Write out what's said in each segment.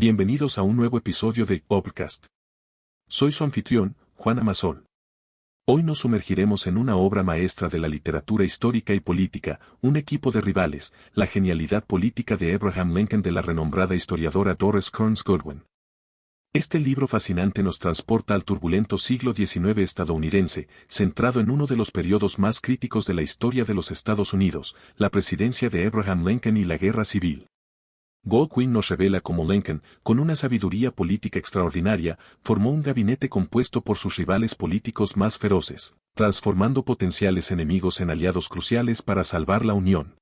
Bienvenidos a un nuevo episodio de Obcast. Soy su anfitrión, Juan Amasol. Hoy nos sumergiremos en una obra maestra de la literatura histórica y política, Un equipo de rivales, la genialidad política de Abraham Lincoln de la renombrada historiadora Doris Kearns Goodwin. Este libro fascinante nos transporta al turbulento siglo XIX estadounidense, centrado en uno de los periodos más críticos de la historia de los Estados Unidos, la presidencia de Abraham Lincoln y la Guerra Civil. Goodwin nos revela cómo Lincoln, con una sabiduría política extraordinaria, formó un gabinete compuesto por sus rivales políticos más feroces, transformando potenciales enemigos en aliados cruciales para salvar la Unión.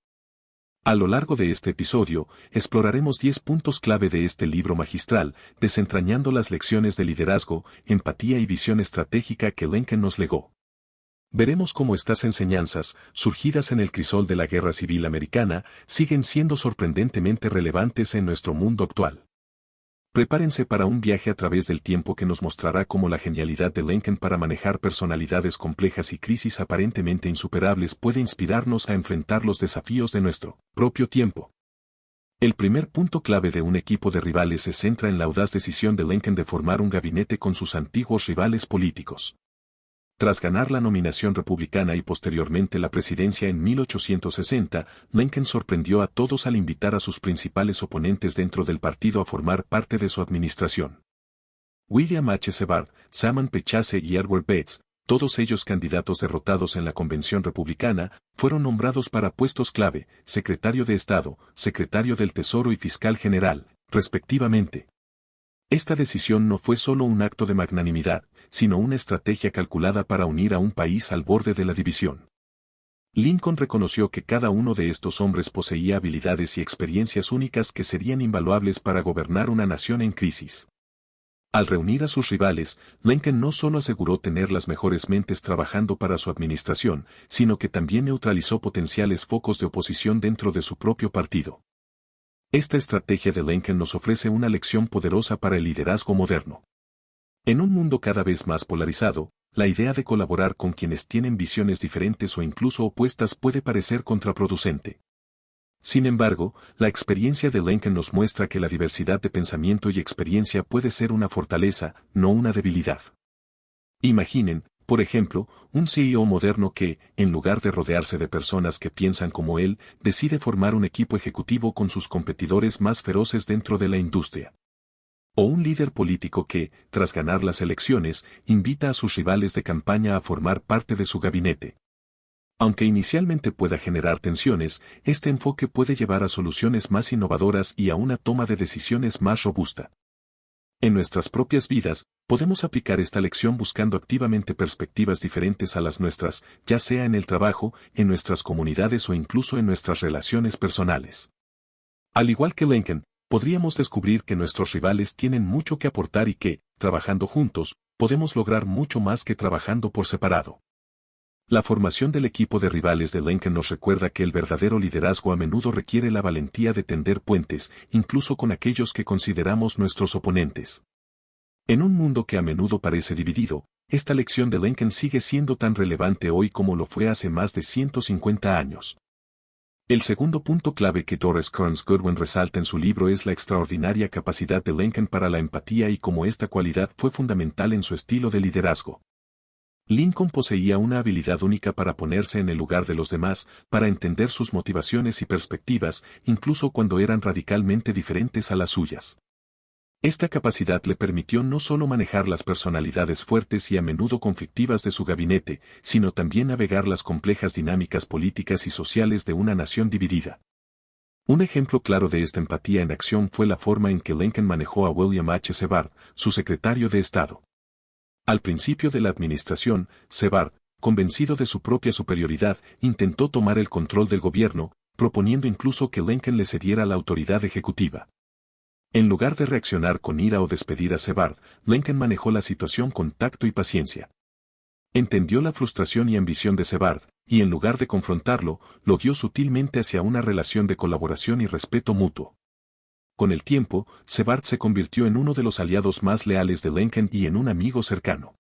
A lo largo de este episodio, exploraremos 10 puntos clave de este libro magistral, desentrañando las lecciones de liderazgo, empatía y visión estratégica que Lincoln nos legó. Veremos cómo estas enseñanzas, surgidas en el crisol de la Guerra Civil Americana, siguen siendo sorprendentemente relevantes en nuestro mundo actual. Prepárense para un viaje a través del tiempo que nos mostrará cómo la genialidad de Lincoln para manejar personalidades complejas y crisis aparentemente insuperables puede inspirarnos a enfrentar los desafíos de nuestro propio tiempo. El primer punto clave de un equipo de rivales se centra en la audaz decisión de Lincoln de formar un gabinete con sus antiguos rivales políticos. Tras ganar la nominación republicana y posteriormente la presidencia en 1860, Lincoln sorprendió a todos al invitar a sus principales oponentes dentro del partido a formar parte de su administración. William H. Seward, Salmon P. Chase y Edward Bates, todos ellos candidatos derrotados en la convención republicana, fueron nombrados para puestos clave, secretario de Estado, secretario del Tesoro y fiscal general, respectivamente. Esta decisión no fue solo un acto de magnanimidad, sino una estrategia calculada para unir a un país al borde de la división. Lincoln reconoció que cada uno de estos hombres poseía habilidades y experiencias únicas que serían invaluables para gobernar una nación en crisis. Al reunir a sus rivales, Lincoln no solo aseguró tener las mejores mentes trabajando para su administración, sino que también neutralizó potenciales focos de oposición dentro de su propio partido. Esta estrategia de Lincoln nos ofrece una lección poderosa para el liderazgo moderno. En un mundo cada vez más polarizado, la idea de colaborar con quienes tienen visiones diferentes o incluso opuestas puede parecer contraproducente. Sin embargo, la experiencia de Lincoln nos muestra que la diversidad de pensamiento y experiencia puede ser una fortaleza, no una debilidad. Imaginen, por ejemplo, un CEO moderno que, en lugar de rodearse de personas que piensan como él, decide formar un equipo ejecutivo con sus competidores más feroces dentro de la industria. O un líder político que, tras ganar las elecciones, invita a sus rivales de campaña a formar parte de su gabinete. Aunque inicialmente pueda generar tensiones, este enfoque puede llevar a soluciones más innovadoras y a una toma de decisiones más robusta. En nuestras propias vidas, podemos aplicar esta lección buscando activamente perspectivas diferentes a las nuestras, ya sea en el trabajo, en nuestras comunidades o incluso en nuestras relaciones personales. Al igual que Lincoln, podríamos descubrir que nuestros rivales tienen mucho que aportar y que, trabajando juntos, podemos lograr mucho más que trabajando por separado. La formación del equipo de rivales de Lincoln nos recuerda que el verdadero liderazgo a menudo requiere la valentía de tender puentes, incluso con aquellos que consideramos nuestros oponentes. En un mundo que a menudo parece dividido, esta lección de Lincoln sigue siendo tan relevante hoy como lo fue hace más de 150 años. El segundo punto clave que Doris Kearns Goodwin resalta en su libro es la extraordinaria capacidad de Lincoln para la empatía y cómo esta cualidad fue fundamental en su estilo de liderazgo. Lincoln poseía una habilidad única para ponerse en el lugar de los demás, para entender sus motivaciones y perspectivas, incluso cuando eran radicalmente diferentes a las suyas. Esta capacidad le permitió no solo manejar las personalidades fuertes y a menudo conflictivas de su gabinete, sino también navegar las complejas dinámicas políticas y sociales de una nación dividida. Un ejemplo claro de esta empatía en acción fue la forma en que Lincoln manejó a William H. Seward, su secretario de Estado. Al principio de la administración, Seward, convencido de su propia superioridad, intentó tomar el control del gobierno, proponiendo incluso que Lincoln le cediera la autoridad ejecutiva. En lugar de reaccionar con ira o despedir a Seward, Lincoln manejó la situación con tacto y paciencia. Entendió la frustración y ambición de Seward, y en lugar de confrontarlo, lo guió sutilmente hacia una relación de colaboración y respeto mutuo. Con el tiempo, Seward se convirtió en uno de los aliados más leales de Lincoln y en un amigo cercano.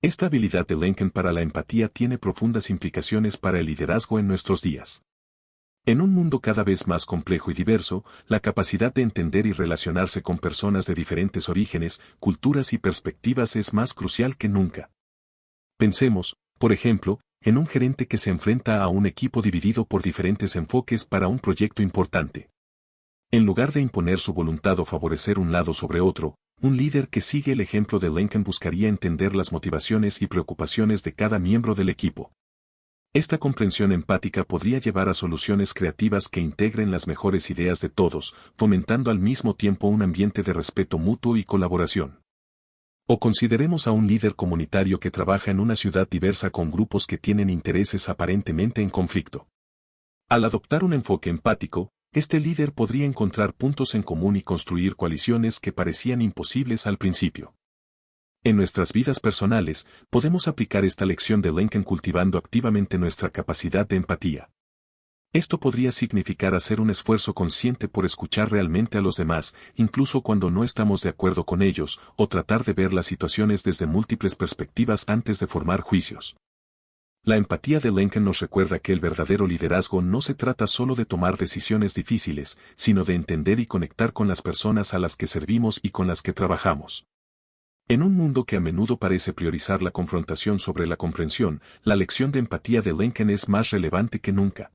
Esta habilidad de Lincoln para la empatía tiene profundas implicaciones para el liderazgo en nuestros días. En un mundo cada vez más complejo y diverso, la capacidad de entender y relacionarse con personas de diferentes orígenes, culturas y perspectivas es más crucial que nunca. Pensemos, por ejemplo, en un gerente que se enfrenta a un equipo dividido por diferentes enfoques para un proyecto importante. En lugar de imponer su voluntad o favorecer un lado sobre otro, un líder que sigue el ejemplo de Lincoln buscaría entender las motivaciones y preocupaciones de cada miembro del equipo. Esta comprensión empática podría llevar a soluciones creativas que integren las mejores ideas de todos, fomentando al mismo tiempo un ambiente de respeto mutuo y colaboración. O consideremos a un líder comunitario que trabaja en una ciudad diversa con grupos que tienen intereses aparentemente en conflicto. Al adoptar un enfoque empático, este líder podría encontrar puntos en común y construir coaliciones que parecían imposibles al principio. En nuestras vidas personales, podemos aplicar esta lección de Lincoln cultivando activamente nuestra capacidad de empatía. Esto podría significar hacer un esfuerzo consciente por escuchar realmente a los demás, incluso cuando no estamos de acuerdo con ellos, o tratar de ver las situaciones desde múltiples perspectivas antes de formar juicios. La empatía de Lincoln nos recuerda que el verdadero liderazgo no se trata solo de tomar decisiones difíciles, sino de entender y conectar con las personas a las que servimos y con las que trabajamos. En un mundo que a menudo parece priorizar la confrontación sobre la comprensión, la lección de empatía de Lincoln es más relevante que nunca.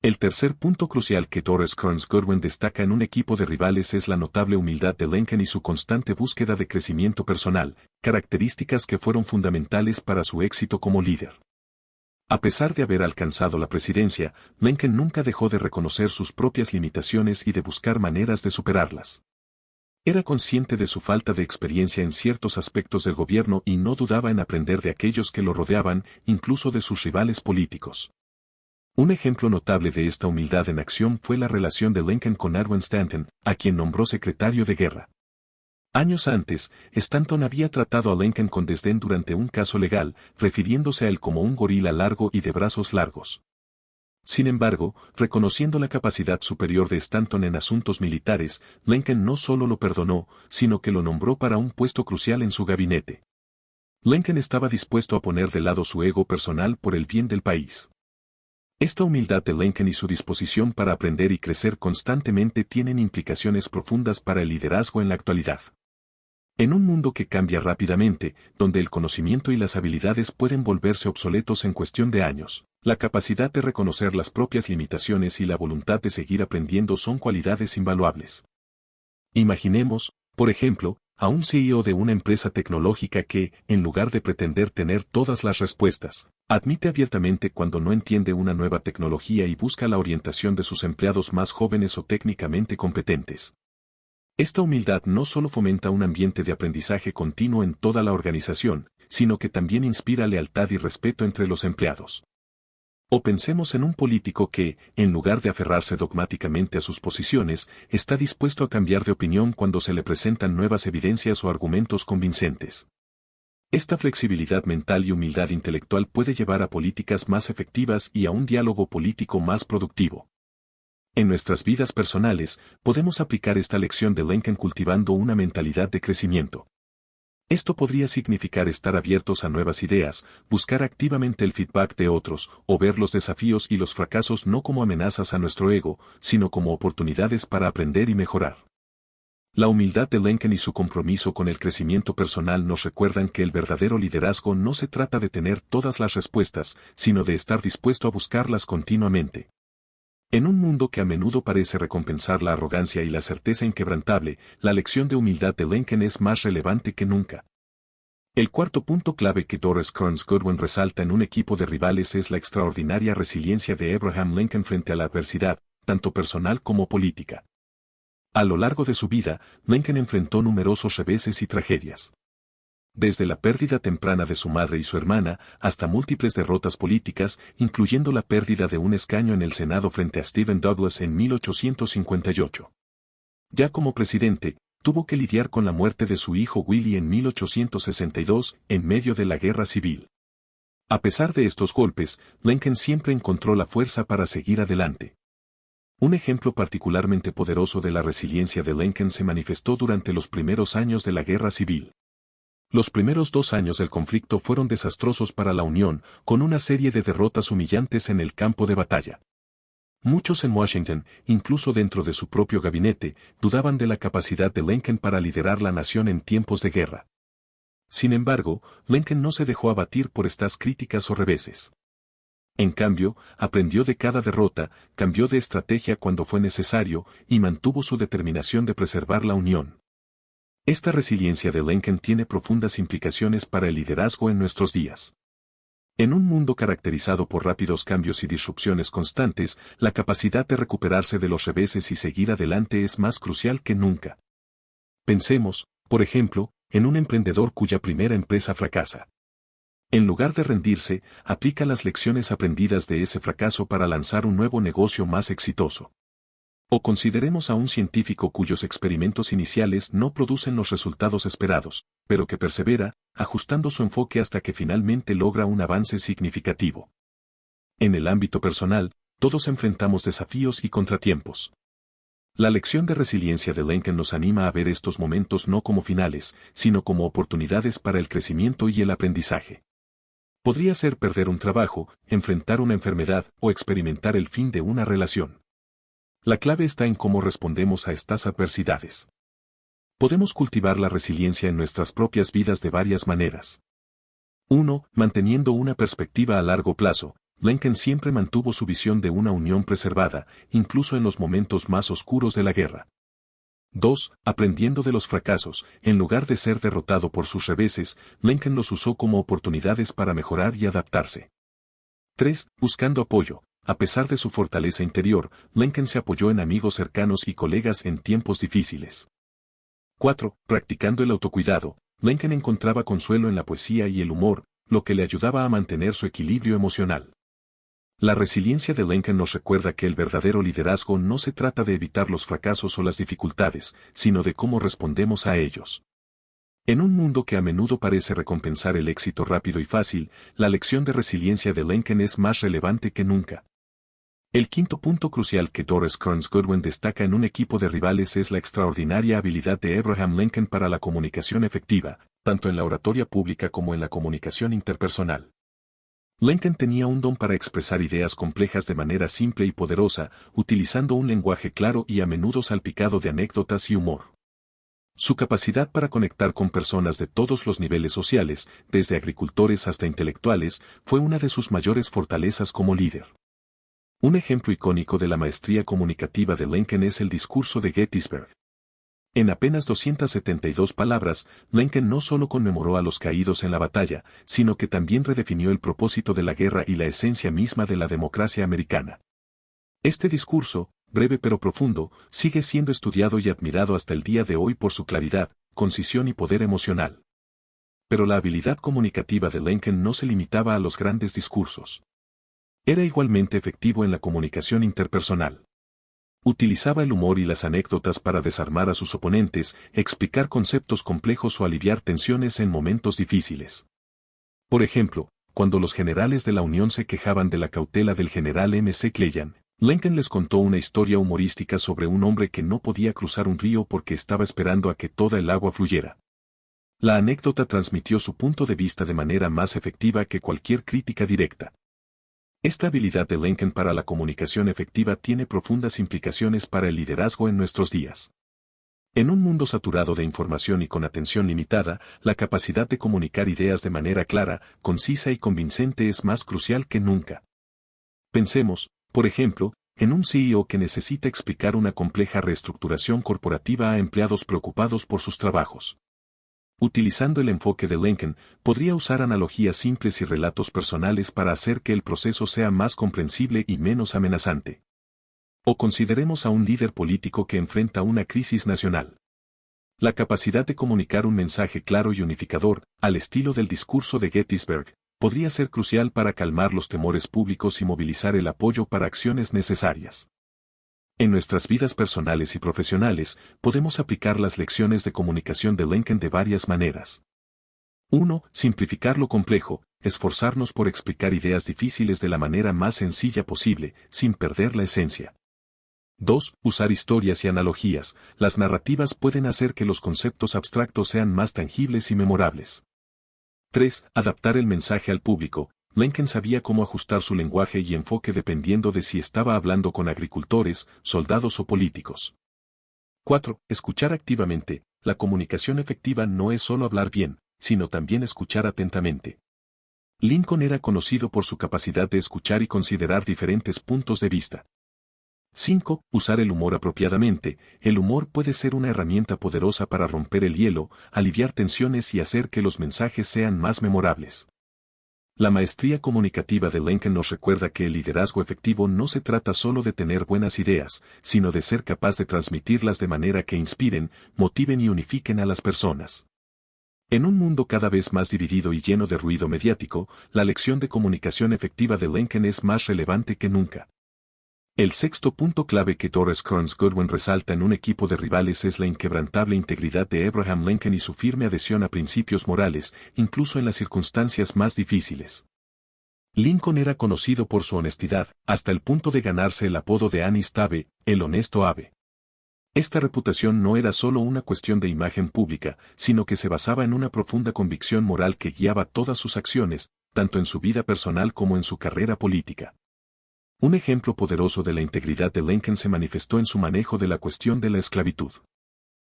El tercer punto crucial que Doris Kearns Goodwin destaca en un equipo de rivales es la notable humildad de Lincoln y su constante búsqueda de crecimiento personal, características que fueron fundamentales para su éxito como líder. A pesar de haber alcanzado la presidencia, Lincoln nunca dejó de reconocer sus propias limitaciones y de buscar maneras de superarlas. Era consciente de su falta de experiencia en ciertos aspectos del gobierno y no dudaba en aprender de aquellos que lo rodeaban, incluso de sus rivales políticos. Un ejemplo notable de esta humildad en acción fue la relación de Lincoln con Edwin Stanton, a quien nombró secretario de guerra. Años antes, Stanton había tratado a Lincoln con desdén durante un caso legal, refiriéndose a él como un gorila largo y de brazos largos. Sin embargo, reconociendo la capacidad superior de Stanton en asuntos militares, Lincoln no solo lo perdonó, sino que lo nombró para un puesto crucial en su gabinete. Lincoln estaba dispuesto a poner de lado su ego personal por el bien del país. Esta humildad de Lincoln y su disposición para aprender y crecer constantemente tienen implicaciones profundas para el liderazgo en la actualidad. En un mundo que cambia rápidamente, donde el conocimiento y las habilidades pueden volverse obsoletos en cuestión de años, la capacidad de reconocer las propias limitaciones y la voluntad de seguir aprendiendo son cualidades invaluables. Imaginemos, por ejemplo, a un CEO de una empresa tecnológica que, en lugar de pretender tener todas las respuestas, admite abiertamente cuando no entiende una nueva tecnología y busca la orientación de sus empleados más jóvenes o técnicamente competentes. Esta humildad no solo fomenta un ambiente de aprendizaje continuo en toda la organización, sino que también inspira lealtad y respeto entre los empleados. O pensemos en un político que, en lugar de aferrarse dogmáticamente a sus posiciones, está dispuesto a cambiar de opinión cuando se le presentan nuevas evidencias o argumentos convincentes. Esta flexibilidad mental y humildad intelectual puede llevar a políticas más efectivas y a un diálogo político más productivo. En nuestras vidas personales, podemos aplicar esta lección de Lincoln cultivando una mentalidad de crecimiento. Esto podría significar estar abiertos a nuevas ideas, buscar activamente el feedback de otros, o ver los desafíos y los fracasos no como amenazas a nuestro ego, sino como oportunidades para aprender y mejorar. La humildad de Lincoln y su compromiso con el crecimiento personal nos recuerdan que el verdadero liderazgo no se trata de tener todas las respuestas, sino de estar dispuesto a buscarlas continuamente. En un mundo que a menudo parece recompensar la arrogancia y la certeza inquebrantable, la lección de humildad de Lincoln es más relevante que nunca. El cuarto punto clave que Doris Kearns Goodwin resalta en un equipo de rivales es la extraordinaria resiliencia de Abraham Lincoln frente a la adversidad, tanto personal como política. A lo largo de su vida, Lincoln enfrentó numerosos reveses y tragedias. Desde la pérdida temprana de su madre y su hermana, hasta múltiples derrotas políticas, incluyendo la pérdida de un escaño en el Senado frente a Stephen Douglas en 1858. Ya como presidente, tuvo que lidiar con la muerte de su hijo Willie en 1862, en medio de la guerra civil. A pesar de estos golpes, Lincoln siempre encontró la fuerza para seguir adelante. Un ejemplo particularmente poderoso de la resiliencia de Lincoln se manifestó durante los primeros años de la guerra civil. Los primeros 2 años del conflicto fueron desastrosos para la Unión, con una serie de derrotas humillantes en el campo de batalla. Muchos en Washington, incluso dentro de su propio gabinete, dudaban de la capacidad de Lincoln para liderar la nación en tiempos de guerra. Sin embargo, Lincoln no se dejó abatir por estas críticas o reveses. En cambio, aprendió de cada derrota, cambió de estrategia cuando fue necesario y mantuvo su determinación de preservar la Unión. Esta resiliencia de Lincoln tiene profundas implicaciones para el liderazgo en nuestros días. En un mundo caracterizado por rápidos cambios y disrupciones constantes, la capacidad de recuperarse de los reveses y seguir adelante es más crucial que nunca. Pensemos, por ejemplo, en un emprendedor cuya primera empresa fracasa. En lugar de rendirse, aplica las lecciones aprendidas de ese fracaso para lanzar un nuevo negocio más exitoso. O consideremos a un científico cuyos experimentos iniciales no producen los resultados esperados, pero que persevera, ajustando su enfoque hasta que finalmente logra un avance significativo. En el ámbito personal, todos enfrentamos desafíos y contratiempos. La lección de resiliencia de Lincoln nos anima a ver estos momentos no como finales, sino como oportunidades para el crecimiento y el aprendizaje. Podría ser perder un trabajo, enfrentar una enfermedad o experimentar el fin de una relación. La clave está en cómo respondemos a estas adversidades. Podemos cultivar la resiliencia en nuestras propias vidas de varias maneras. 1. Manteniendo una perspectiva a largo plazo. Lincoln siempre mantuvo su visión de una unión preservada, incluso en los momentos más oscuros de la guerra. 2. Aprendiendo de los fracasos. En lugar de ser derrotado por sus reveses, Lincoln los usó como oportunidades para mejorar y adaptarse. 3. Buscando apoyo. A pesar de su fortaleza interior, Lincoln se apoyó en amigos cercanos y colegas en tiempos difíciles. 4. Practicando el autocuidado. Lincoln encontraba consuelo en la poesía y el humor, lo que le ayudaba a mantener su equilibrio emocional. La resiliencia de Lincoln nos recuerda que el verdadero liderazgo no se trata de evitar los fracasos o las dificultades, sino de cómo respondemos a ellos. En un mundo que a menudo parece recompensar el éxito rápido y fácil, la lección de resiliencia de Lincoln es más relevante que nunca. El quinto punto crucial que Doris Kearns Goodwin destaca en un equipo de rivales es la extraordinaria habilidad de Abraham Lincoln para la comunicación efectiva, tanto en la oratoria pública como en la comunicación interpersonal. Lincoln tenía un don para expresar ideas complejas de manera simple y poderosa, utilizando un lenguaje claro y a menudo salpicado de anécdotas y humor. Su capacidad para conectar con personas de todos los niveles sociales, desde agricultores hasta intelectuales, fue una de sus mayores fortalezas como líder. Un ejemplo icónico de la maestría comunicativa de Lincoln es el discurso de Gettysburg. En apenas 272 palabras, Lincoln no solo conmemoró a los caídos en la batalla, sino que también redefinió el propósito de la guerra y la esencia misma de la democracia americana. Este discurso, breve pero profundo, sigue siendo estudiado y admirado hasta el día de hoy por su claridad, concisión y poder emocional. Pero la habilidad comunicativa de Lincoln no se limitaba a los grandes discursos. Era igualmente efectivo en la comunicación interpersonal. Utilizaba el humor y las anécdotas para desarmar a sus oponentes, explicar conceptos complejos o aliviar tensiones en momentos difíciles. Por ejemplo, cuando los generales de la Unión se quejaban de la cautela del general M. C. Cleland, Lincoln les contó una historia humorística sobre un hombre que no podía cruzar un río porque estaba esperando a que toda el agua fluyera. La anécdota transmitió su punto de vista de manera más efectiva que cualquier crítica directa. Esta habilidad de Lincoln para la comunicación efectiva tiene profundas implicaciones para el liderazgo en nuestros días. En un mundo saturado de información y con atención limitada, la capacidad de comunicar ideas de manera clara, concisa y convincente es más crucial que nunca. Pensemos, por ejemplo, en un CEO que necesita explicar una compleja reestructuración corporativa a empleados preocupados por sus trabajos. Utilizando el enfoque de Lincoln, podría usar analogías simples y relatos personales para hacer que el proceso sea más comprensible y menos amenazante. O consideremos a un líder político que enfrenta una crisis nacional. La capacidad de comunicar un mensaje claro y unificador, al estilo del discurso de Gettysburg, podría ser crucial para calmar los temores públicos y movilizar el apoyo para acciones necesarias. En nuestras vidas personales y profesionales, podemos aplicar las lecciones de comunicación de Lincoln de varias maneras. 1. Simplificar lo complejo, esforzarnos por explicar ideas difíciles de la manera más sencilla posible, sin perder la esencia. 2. Usar historias y analogías. Las narrativas pueden hacer que los conceptos abstractos sean más tangibles y memorables. 3. Adaptar el mensaje al público. Lincoln sabía cómo ajustar su lenguaje y enfoque dependiendo de si estaba hablando con agricultores, soldados o políticos. 4. Escuchar activamente. La comunicación efectiva no es solo hablar bien, sino también escuchar atentamente. Lincoln era conocido por su capacidad de escuchar y considerar diferentes puntos de vista. 5. Usar el humor apropiadamente. El humor puede ser una herramienta poderosa para romper el hielo, aliviar tensiones y hacer que los mensajes sean más memorables. La maestría comunicativa de Lincoln nos recuerda que el liderazgo efectivo no se trata solo de tener buenas ideas, sino de ser capaz de transmitirlas de manera que inspiren, motiven y unifiquen a las personas. En un mundo cada vez más dividido y lleno de ruido mediático, la lección de comunicación efectiva de Lincoln es más relevante que nunca. El sexto punto clave que Doris Kearns Goodwin resalta en un equipo de rivales es la inquebrantable integridad de Abraham Lincoln y su firme adhesión a principios morales, incluso en las circunstancias más difíciles. Lincoln era conocido por su honestidad, hasta el punto de ganarse el apodo de Honest Abe, el honesto Abe. Esta reputación no era solo una cuestión de imagen pública, sino que se basaba en una profunda convicción moral que guiaba todas sus acciones, tanto en su vida personal como en su carrera política. Un ejemplo poderoso de la integridad de Lincoln se manifestó en su manejo de la cuestión de la esclavitud.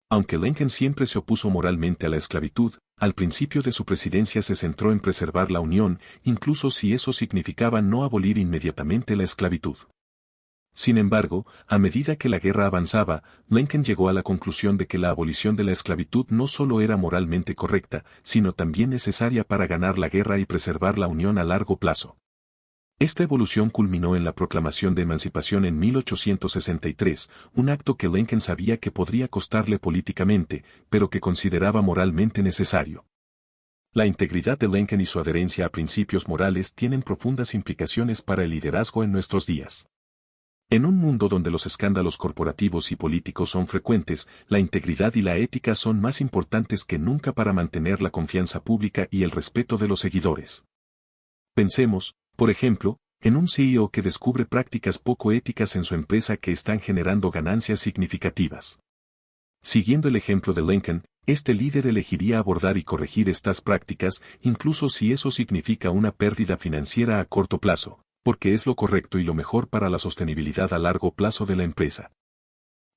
Aunque Lincoln siempre se opuso moralmente a la esclavitud, al principio de su presidencia se centró en preservar la Unión, incluso si eso significaba no abolir inmediatamente la esclavitud. Sin embargo, a medida que la guerra avanzaba, Lincoln llegó a la conclusión de que la abolición de la esclavitud no solo era moralmente correcta, sino también necesaria para ganar la guerra y preservar la Unión a largo plazo. Esta evolución culminó en la proclamación de emancipación en 1863, un acto que Lincoln sabía que podría costarle políticamente, pero que consideraba moralmente necesario. La integridad de Lincoln y su adherencia a principios morales tienen profundas implicaciones para el liderazgo en nuestros días. En un mundo donde los escándalos corporativos y políticos son frecuentes, la integridad y la ética son más importantes que nunca para mantener la confianza pública y el respeto de los seguidores. Pensemos, por ejemplo, en un CEO que descubre prácticas poco éticas en su empresa que están generando ganancias significativas. Siguiendo el ejemplo de Lincoln, este líder elegiría abordar y corregir estas prácticas, incluso si eso significa una pérdida financiera a corto plazo, porque es lo correcto y lo mejor para la sostenibilidad a largo plazo de la empresa.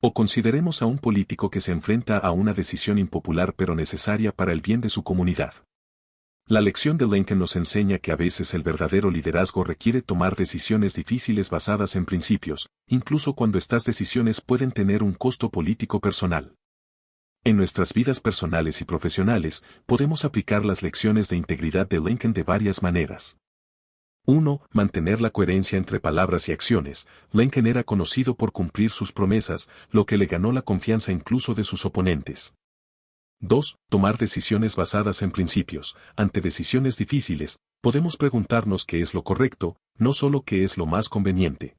O consideremos a un político que se enfrenta a una decisión impopular pero necesaria para el bien de su comunidad. La lección de Lincoln nos enseña que a veces el verdadero liderazgo requiere tomar decisiones difíciles basadas en principios, incluso cuando estas decisiones pueden tener un costo político personal. En nuestras vidas personales y profesionales, podemos aplicar las lecciones de integridad de Lincoln de varias maneras. 1. Mantener la coherencia entre palabras y acciones. Lincoln era conocido por cumplir sus promesas, lo que le ganó la confianza incluso de sus oponentes. 2. Tomar decisiones basadas en principios. Ante decisiones difíciles, podemos preguntarnos qué es lo correcto, no solo qué es lo más conveniente.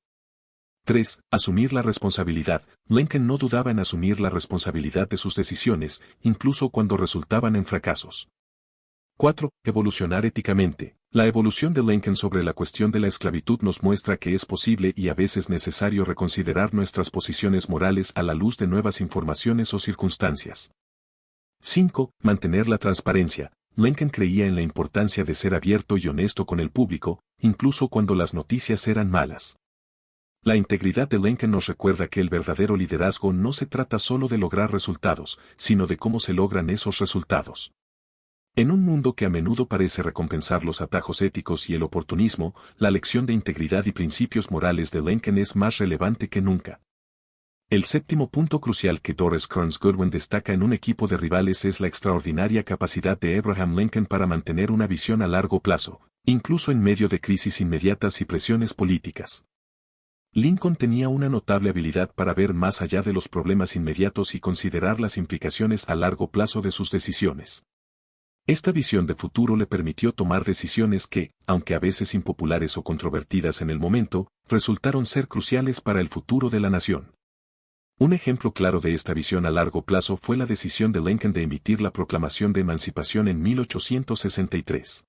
3. Asumir la responsabilidad. Lincoln no dudaba en asumir la responsabilidad de sus decisiones, incluso cuando resultaban en fracasos. 4. Evolucionar éticamente. La evolución de Lincoln sobre la cuestión de la esclavitud nos muestra que es posible y a veces necesario reconsiderar nuestras posiciones morales a la luz de nuevas informaciones o circunstancias. 5. Mantener la transparencia. Lincoln creía en la importancia de ser abierto y honesto con el público, incluso cuando las noticias eran malas. La integridad de Lincoln nos recuerda que el verdadero liderazgo no se trata solo de lograr resultados, sino de cómo se logran esos resultados. En un mundo que a menudo parece recompensar los atajos éticos y el oportunismo, la lección de integridad y principios morales de Lincoln es más relevante que nunca. El séptimo punto crucial que Doris Kearns Goodwin destaca en un equipo de rivales es la extraordinaria capacidad de Abraham Lincoln para mantener una visión a largo plazo, incluso en medio de crisis inmediatas y presiones políticas. Lincoln tenía una notable habilidad para ver más allá de los problemas inmediatos y considerar las implicaciones a largo plazo de sus decisiones. Esta visión de futuro le permitió tomar decisiones que, aunque a veces impopulares o controvertidas en el momento, resultaron ser cruciales para el futuro de la nación. Un ejemplo claro de esta visión a largo plazo fue la decisión de Lincoln de emitir la Proclamación de Emancipación en 1863.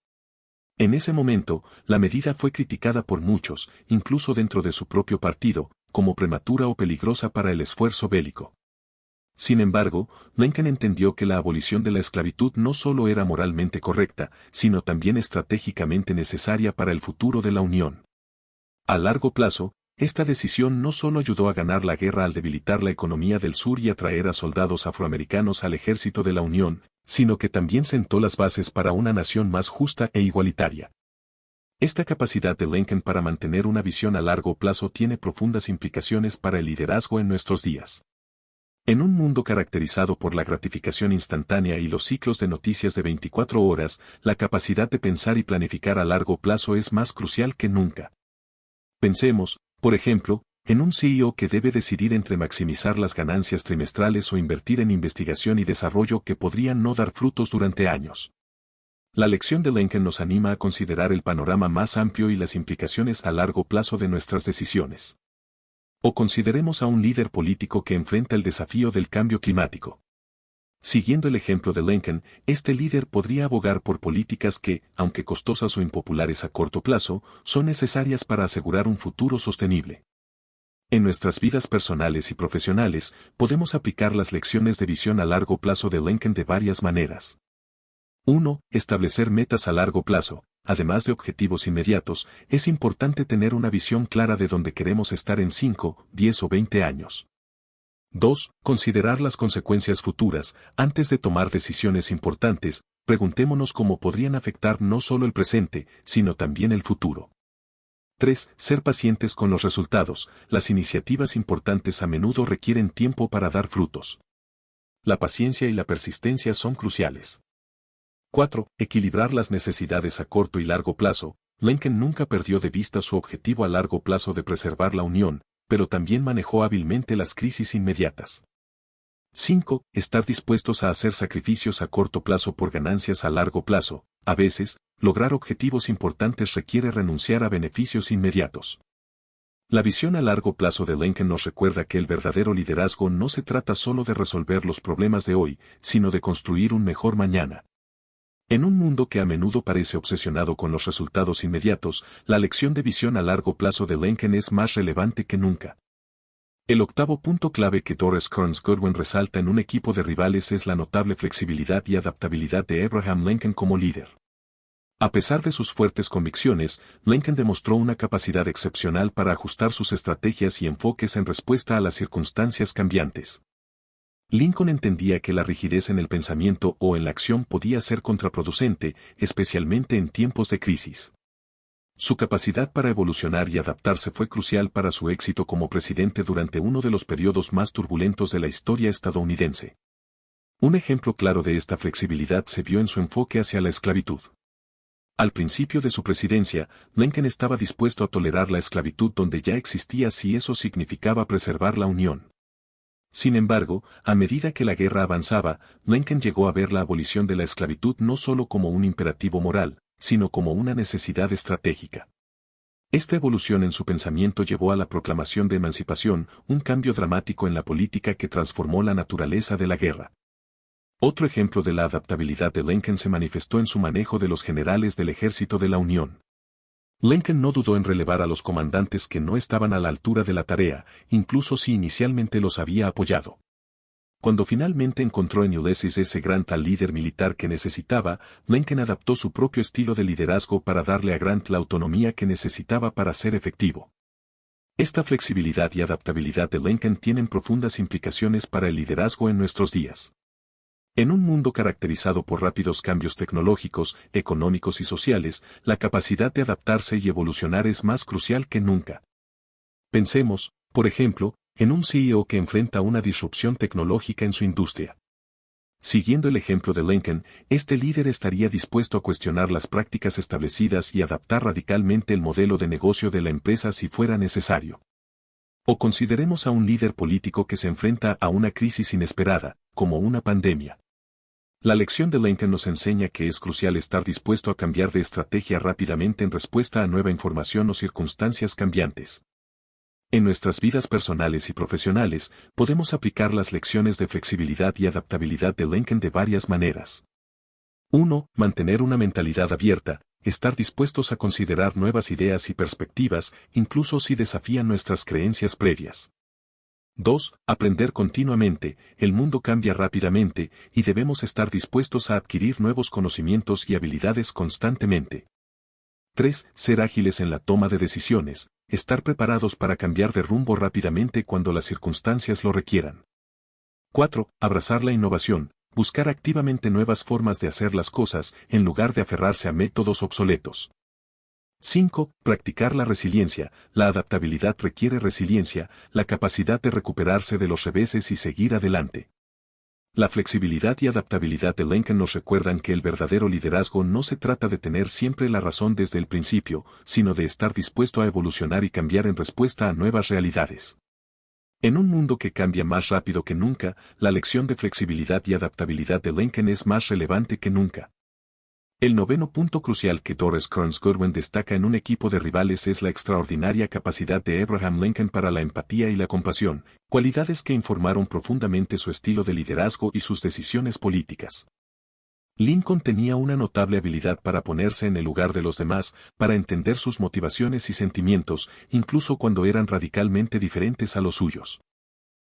En ese momento, la medida fue criticada por muchos, incluso dentro de su propio partido, como prematura o peligrosa para el esfuerzo bélico. Sin embargo, Lincoln entendió que la abolición de la esclavitud no solo era moralmente correcta, sino también estratégicamente necesaria para el futuro de la Unión. A largo plazo, esta decisión no solo ayudó a ganar la guerra al debilitar la economía del sur y atraer a soldados afroamericanos al ejército de la Unión, sino que también sentó las bases para una nación más justa e igualitaria. Esta capacidad de Lincoln para mantener una visión a largo plazo tiene profundas implicaciones para el liderazgo en nuestros días. En un mundo caracterizado por la gratificación instantánea y los ciclos de noticias de 24 horas, la capacidad de pensar y planificar a largo plazo es más crucial que nunca. Pensemos, por ejemplo, en un CEO que debe decidir entre maximizar las ganancias trimestrales o invertir en investigación y desarrollo que podrían no dar frutos durante años. La lección de Lincoln nos anima a considerar el panorama más amplio y las implicaciones a largo plazo de nuestras decisiones. O consideremos a un líder político que enfrenta el desafío del cambio climático. Siguiendo el ejemplo de Lincoln, este líder podría abogar por políticas que, aunque costosas o impopulares a corto plazo, son necesarias para asegurar un futuro sostenible. En nuestras vidas personales y profesionales, podemos aplicar las lecciones de visión a largo plazo de Lincoln de varias maneras. 1. Establecer metas a largo plazo. Además de objetivos inmediatos, es importante tener una visión clara de dónde queremos estar en 5, 10 o 20 años. 2. Considerar las consecuencias futuras. Antes de tomar decisiones importantes, preguntémonos cómo podrían afectar no solo el presente, sino también el futuro. 3. Ser pacientes con los resultados. Las iniciativas importantes a menudo requieren tiempo para dar frutos. La paciencia y la persistencia son cruciales. 4. Equilibrar las necesidades a corto y largo plazo. Lincoln nunca perdió de vista su objetivo a largo plazo de preservar la Unión, pero también manejó hábilmente las crisis inmediatas. 5. Estar dispuestos a hacer sacrificios a corto plazo por ganancias a largo plazo. A veces, lograr objetivos importantes requiere renunciar a beneficios inmediatos. La visión a largo plazo de Lincoln nos recuerda que el verdadero liderazgo no se trata solo de resolver los problemas de hoy, sino de construir un mejor mañana. En un mundo que a menudo parece obsesionado con los resultados inmediatos, la lección de visión a largo plazo de Lincoln es más relevante que nunca. El octavo punto clave que Doris Kearns Goodwin resalta en un equipo de rivales es la notable flexibilidad y adaptabilidad de Abraham Lincoln como líder. A pesar de sus fuertes convicciones, Lincoln demostró una capacidad excepcional para ajustar sus estrategias y enfoques en respuesta a las circunstancias cambiantes. Lincoln entendía que la rigidez en el pensamiento o en la acción podía ser contraproducente, especialmente en tiempos de crisis. Su capacidad para evolucionar y adaptarse fue crucial para su éxito como presidente durante uno de los periodos más turbulentos de la historia estadounidense. Un ejemplo claro de esta flexibilidad se vio en su enfoque hacia la esclavitud. Al principio de su presidencia, Lincoln estaba dispuesto a tolerar la esclavitud donde ya existía si eso significaba preservar la Unión. Sin embargo, a medida que la guerra avanzaba, Lincoln llegó a ver la abolición de la esclavitud no solo como un imperativo moral, sino como una necesidad estratégica. Esta evolución en su pensamiento llevó a la proclamación de emancipación, un cambio dramático en la política que transformó la naturaleza de la guerra. Otro ejemplo de la adaptabilidad de Lincoln se manifestó en su manejo de los generales del ejército de la Unión. Lincoln no dudó en relevar a los comandantes que no estaban a la altura de la tarea, incluso si inicialmente los había apoyado. Cuando finalmente encontró en Ulysses S. Grant al líder militar que necesitaba, Lincoln adaptó su propio estilo de liderazgo para darle a Grant la autonomía que necesitaba para ser efectivo. Esta flexibilidad y adaptabilidad de Lincoln tienen profundas implicaciones para el liderazgo en nuestros días. En un mundo caracterizado por rápidos cambios tecnológicos, económicos y sociales, la capacidad de adaptarse y evolucionar es más crucial que nunca. Pensemos, por ejemplo, en un CEO que enfrenta una disrupción tecnológica en su industria. Siguiendo el ejemplo de Lincoln, este líder estaría dispuesto a cuestionar las prácticas establecidas y adaptar radicalmente el modelo de negocio de la empresa si fuera necesario. O consideremos a un líder político que se enfrenta a una crisis inesperada, como una pandemia. La lección de Lincoln nos enseña que es crucial estar dispuesto a cambiar de estrategia rápidamente en respuesta a nueva información o circunstancias cambiantes. En nuestras vidas personales y profesionales, podemos aplicar las lecciones de flexibilidad y adaptabilidad de Lincoln de varias maneras. 1. Mantener una mentalidad abierta, estar dispuestos a considerar nuevas ideas y perspectivas, incluso si desafían nuestras creencias previas. 2. Aprender continuamente. El mundo cambia rápidamente y debemos estar dispuestos a adquirir nuevos conocimientos y habilidades constantemente. 3. Ser ágiles en la toma de decisiones. Estar preparados para cambiar de rumbo rápidamente cuando las circunstancias lo requieran. 4. Abrazar la innovación. Buscar activamente nuevas formas de hacer las cosas en lugar de aferrarse a métodos obsoletos. 5. Practicar la resiliencia. La adaptabilidad requiere resiliencia, la capacidad de recuperarse de los reveses y seguir adelante. La flexibilidad y adaptabilidad de Lincoln nos recuerdan que el verdadero liderazgo no se trata de tener siempre la razón desde el principio, sino de estar dispuesto a evolucionar y cambiar en respuesta a nuevas realidades. En un mundo que cambia más rápido que nunca, la lección de flexibilidad y adaptabilidad de Lincoln es más relevante que nunca. El noveno punto crucial que Doris Kearns Goodwin destaca en un equipo de rivales es la extraordinaria capacidad de Abraham Lincoln para la empatía y la compasión, cualidades que informaron profundamente su estilo de liderazgo y sus decisiones políticas. Lincoln tenía una notable habilidad para ponerse en el lugar de los demás, para entender sus motivaciones y sentimientos, incluso cuando eran radicalmente diferentes a los suyos.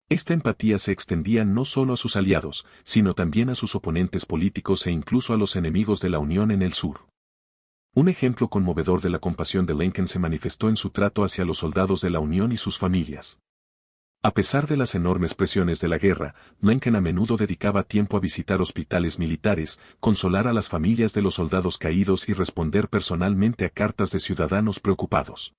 Esta empatía se extendía no solo a sus aliados, sino también a sus oponentes políticos e incluso a los enemigos de la Unión en el sur. Un ejemplo conmovedor de la compasión de Lincoln se manifestó en su trato hacia los soldados de la Unión y sus familias. A pesar de las enormes presiones de la guerra, Lincoln a menudo dedicaba tiempo a visitar hospitales militares, consolar a las familias de los soldados caídos y responder personalmente a cartas de ciudadanos preocupados.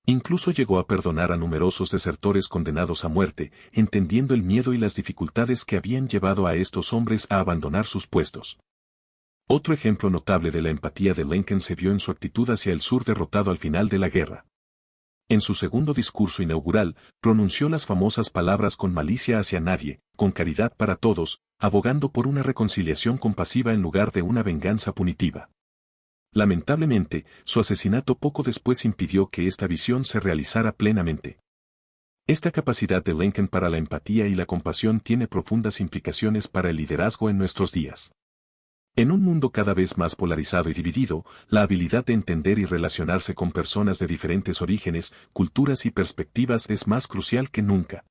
Incluso llegó a perdonar a numerosos desertores condenados a muerte, entendiendo el miedo y las dificultades que habían llevado a estos hombres a abandonar sus puestos. Otro ejemplo notable de la empatía de Lincoln se vio en su actitud hacia el sur derrotado al final de la guerra. En su segundo discurso inaugural, pronunció las famosas palabras con malicia hacia nadie, con caridad para todos, abogando por una reconciliación compasiva en lugar de una venganza punitiva. Lamentablemente, su asesinato poco después impidió que esta visión se realizara plenamente. Esta capacidad de Lincoln para la empatía y la compasión tiene profundas implicaciones para el liderazgo en nuestros días. En un mundo cada vez más polarizado y dividido, la habilidad de entender y relacionarse con personas de diferentes orígenes, culturas y perspectivas es más crucial que nunca.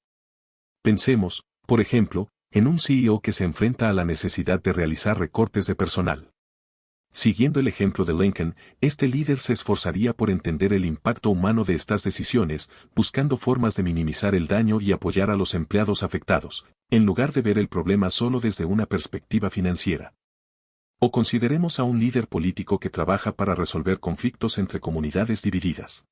Pensemos, por ejemplo, en un CEO que se enfrenta a la necesidad de realizar recortes de personal. Siguiendo el ejemplo de Lincoln, este líder se esforzaría por entender el impacto humano de estas decisiones, buscando formas de minimizar el daño y apoyar a los empleados afectados, en lugar de ver el problema solo desde una perspectiva financiera. O consideremos a un líder político que trabaja para resolver conflictos entre comunidades divididas.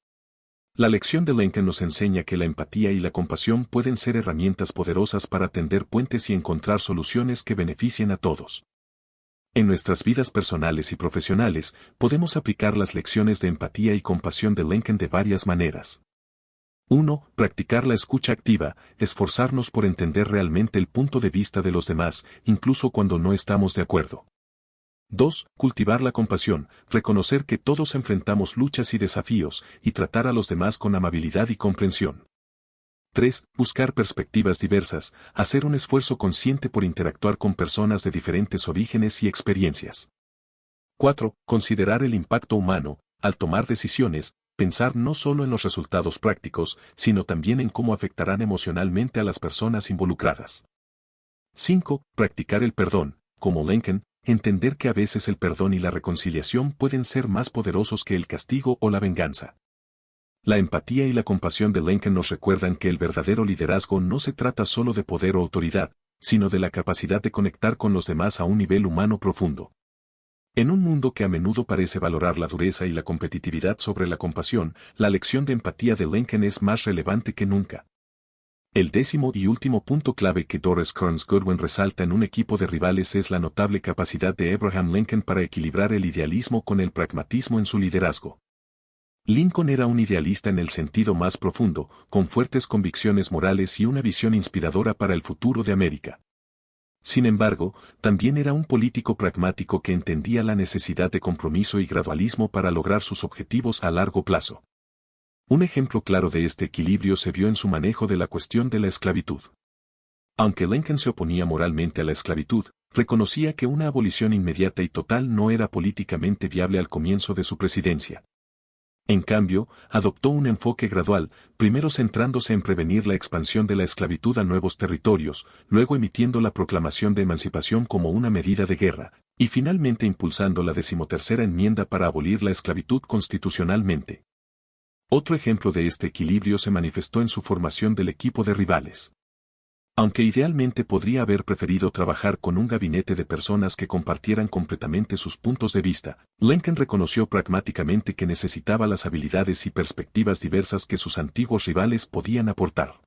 La lección de Lincoln nos enseña que la empatía y la compasión pueden ser herramientas poderosas para tender puentes y encontrar soluciones que beneficien a todos. En nuestras vidas personales y profesionales, podemos aplicar las lecciones de empatía y compasión de Lincoln de varias maneras. 1. Practicar la escucha activa, esforzarnos por entender realmente el punto de vista de los demás, incluso cuando no estamos de acuerdo. 2. Cultivar la compasión, reconocer que todos enfrentamos luchas y desafíos, y tratar a los demás con amabilidad y comprensión. 3. Buscar perspectivas diversas, hacer un esfuerzo consciente por interactuar con personas de diferentes orígenes y experiencias. 4. Considerar el impacto humano, al tomar decisiones, pensar no solo en los resultados prácticos, sino también en cómo afectarán emocionalmente a las personas involucradas. 5. Practicar el perdón, como Lincoln, entender que a veces el perdón y la reconciliación pueden ser más poderosos que el castigo o la venganza. La empatía y la compasión de Lincoln nos recuerdan que el verdadero liderazgo no se trata solo de poder o autoridad, sino de la capacidad de conectar con los demás a un nivel humano profundo. En un mundo que a menudo parece valorar la dureza y la competitividad sobre la compasión, la lección de empatía de Lincoln es más relevante que nunca. El 10º y último punto clave que Doris Kearns Goodwin resalta en un equipo de rivales es la notable capacidad de Abraham Lincoln para equilibrar el idealismo con el pragmatismo en su liderazgo. Lincoln era un idealista en el sentido más profundo, con fuertes convicciones morales y una visión inspiradora para el futuro de América. Sin embargo, también era un político pragmático que entendía la necesidad de compromiso y gradualismo para lograr sus objetivos a largo plazo. Un ejemplo claro de este equilibrio se vio en su manejo de la cuestión de la esclavitud. Aunque Lincoln se oponía moralmente a la esclavitud, reconocía que una abolición inmediata y total no era políticamente viable al comienzo de su presidencia. En cambio, adoptó un enfoque gradual, primero centrándose en prevenir la expansión de la esclavitud a nuevos territorios, luego emitiendo la proclamación de emancipación como una medida de guerra, y finalmente impulsando la 13ª enmienda para abolir la esclavitud constitucionalmente. Otro ejemplo de este equilibrio se manifestó en su formación del equipo de rivales. Aunque idealmente podría haber preferido trabajar con un gabinete de personas que compartieran completamente sus puntos de vista, Lincoln reconoció pragmáticamente que necesitaba las habilidades y perspectivas diversas que sus antiguos rivales podían aportar.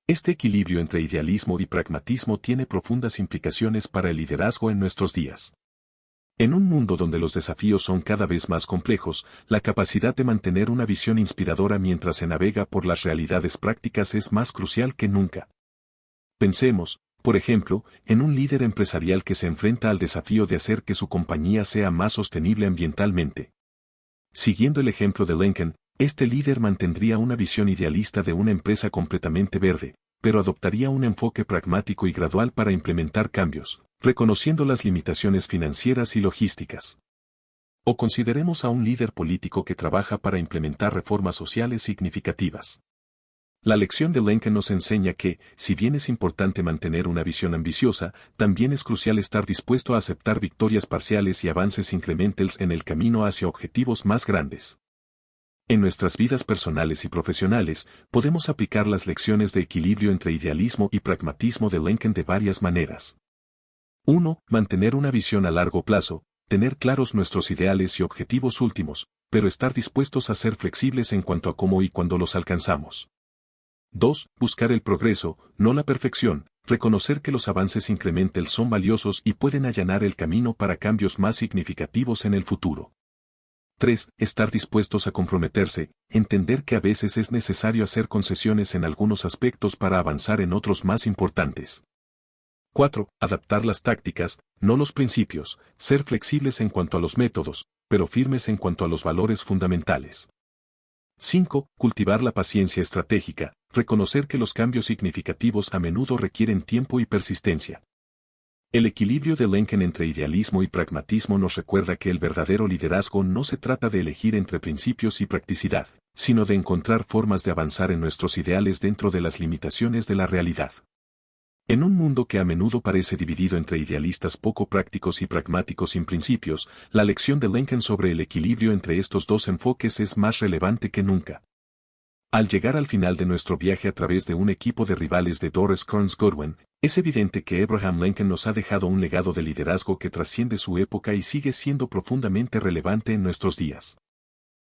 Este equilibrio entre idealismo y pragmatismo tiene profundas implicaciones para el liderazgo en nuestros días. En un mundo donde los desafíos son cada vez más complejos, la capacidad de mantener una visión inspiradora mientras se navega por las realidades prácticas es más crucial que nunca. Pensemos, por ejemplo, en un líder empresarial que se enfrenta al desafío de hacer que su compañía sea más sostenible ambientalmente. Siguiendo el ejemplo de Lincoln, este líder mantendría una visión idealista de una empresa completamente verde, pero adoptaría un enfoque pragmático y gradual para implementar cambios, reconociendo las limitaciones financieras y logísticas. O consideremos a un líder político que trabaja para implementar reformas sociales significativas. La lección de Lincoln nos enseña que, si bien es importante mantener una visión ambiciosa, también es crucial estar dispuesto a aceptar victorias parciales y avances incrementales en el camino hacia objetivos más grandes. En nuestras vidas personales y profesionales, podemos aplicar las lecciones de equilibrio entre idealismo y pragmatismo de Lincoln de varias maneras. 1. Mantener una visión a largo plazo, tener claros nuestros ideales y objetivos últimos, pero estar dispuestos a ser flexibles en cuanto a cómo y cuándo los alcanzamos. 2. Buscar el progreso, no la perfección, reconocer que los avances incrementales son valiosos y pueden allanar el camino para cambios más significativos en el futuro. 3. Estar dispuestos a comprometerse, entender que a veces es necesario hacer concesiones en algunos aspectos para avanzar en otros más importantes. 4. Adaptar las tácticas, no los principios, ser flexibles en cuanto a los métodos, pero firmes en cuanto a los valores fundamentales. 5. Cultivar la paciencia estratégica, reconocer que los cambios significativos a menudo requieren tiempo y persistencia. El equilibrio de Lincoln entre idealismo y pragmatismo nos recuerda que el verdadero liderazgo no se trata de elegir entre principios y practicidad, sino de encontrar formas de avanzar en nuestros ideales dentro de las limitaciones de la realidad. En un mundo que a menudo parece dividido entre idealistas poco prácticos y pragmáticos sin principios, la lección de Lincoln sobre el equilibrio entre estos dos enfoques es más relevante que nunca. Al llegar al final de nuestro viaje a través de un equipo de rivales de Doris Kearns Goodwin, es evidente que Abraham Lincoln nos ha dejado un legado de liderazgo que trasciende su época y sigue siendo profundamente relevante en nuestros días.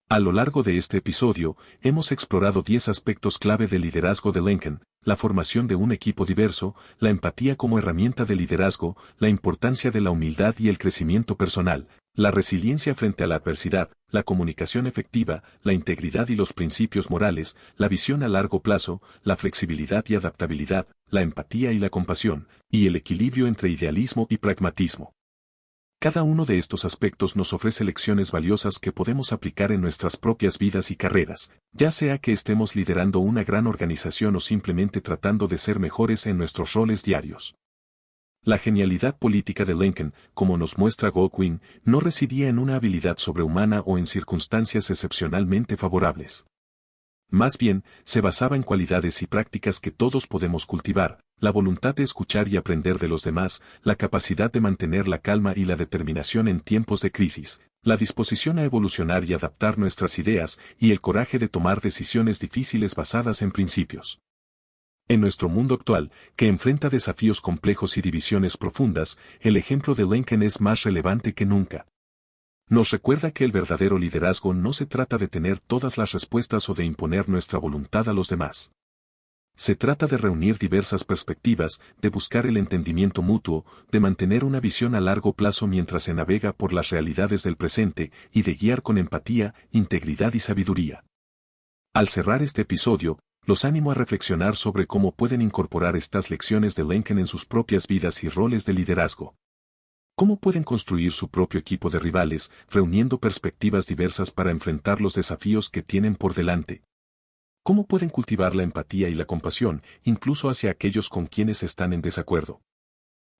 A lo largo de este episodio, hemos explorado 10 aspectos clave del liderazgo de Lincoln: la formación de un equipo diverso, la empatía como herramienta de liderazgo, la importancia de la humildad y el crecimiento personal, la resiliencia frente a la adversidad, la comunicación efectiva, la integridad y los principios morales, la visión a largo plazo, la flexibilidad y adaptabilidad, la empatía y la compasión, y el equilibrio entre idealismo y pragmatismo. Cada uno de estos aspectos nos ofrece lecciones valiosas que podemos aplicar en nuestras propias vidas y carreras, ya sea que estemos liderando una gran organización o simplemente tratando de ser mejores en nuestros roles diarios. La genialidad política de Lincoln, como nos muestra Goodwin, no residía en una habilidad sobrehumana o en circunstancias excepcionalmente favorables. Más bien, se basaba en cualidades y prácticas que todos podemos cultivar: la voluntad de escuchar y aprender de los demás, la capacidad de mantener la calma y la determinación en tiempos de crisis, la disposición a evolucionar y adaptar nuestras ideas, y el coraje de tomar decisiones difíciles basadas en principios. En nuestro mundo actual, que enfrenta desafíos complejos y divisiones profundas, el ejemplo de Lincoln es más relevante que nunca. Nos recuerda que el verdadero liderazgo no se trata de tener todas las respuestas o de imponer nuestra voluntad a los demás. Se trata de reunir diversas perspectivas, de buscar el entendimiento mutuo, de mantener una visión a largo plazo mientras se navega por las realidades del presente, y de guiar con empatía, integridad y sabiduría. Al cerrar este episodio, los animo a reflexionar sobre cómo pueden incorporar estas lecciones de Lincoln en sus propias vidas y roles de liderazgo. ¿Cómo pueden construir su propio equipo de rivales, reuniendo perspectivas diversas para enfrentar los desafíos que tienen por delante? ¿Cómo pueden cultivar la empatía y la compasión, incluso hacia aquellos con quienes están en desacuerdo?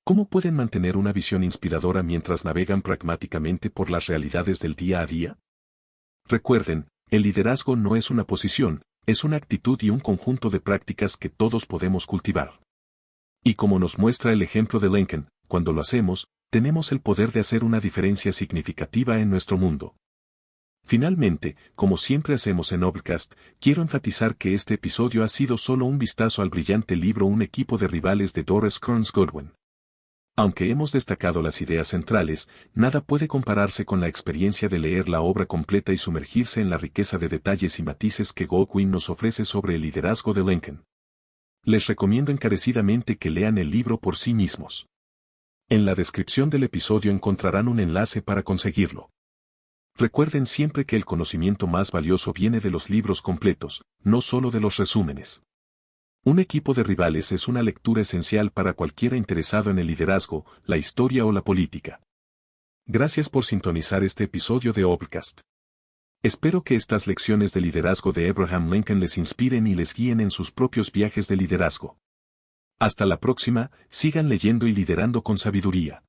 ¿Cómo pueden mantener una visión inspiradora mientras navegan pragmáticamente por las realidades del día a día? Recuerden, El liderazgo no es una posición, es una actitud y un conjunto de prácticas que todos podemos cultivar. Y como nos muestra el ejemplo de Lincoln, cuando lo hacemos, tenemos el poder de hacer una diferencia significativa en nuestro mundo. Finalmente, como siempre hacemos en Obcast, quiero enfatizar que este episodio ha sido solo un vistazo al brillante libro Un equipo de rivales de Doris Kearns Goodwin. Aunque hemos destacado las ideas centrales, nada puede compararse con la experiencia de leer la obra completa y sumergirse en la riqueza de detalles y matices que Goodwin nos ofrece sobre el liderazgo de Lincoln. Les recomiendo encarecidamente que lean el libro por sí mismos. En la descripción del episodio encontrarán un enlace para conseguirlo. Recuerden siempre que el conocimiento más valioso viene de los libros completos, no solo de los resúmenes. Un equipo de rivales es una lectura esencial para cualquiera interesado en el liderazgo, la historia o la política. Gracias por sintonizar este episodio de Obcast. Espero que estas lecciones de liderazgo de Abraham Lincoln les inspiren y les guíen en sus propios viajes de liderazgo. Hasta la próxima, sigan leyendo y liderando con sabiduría.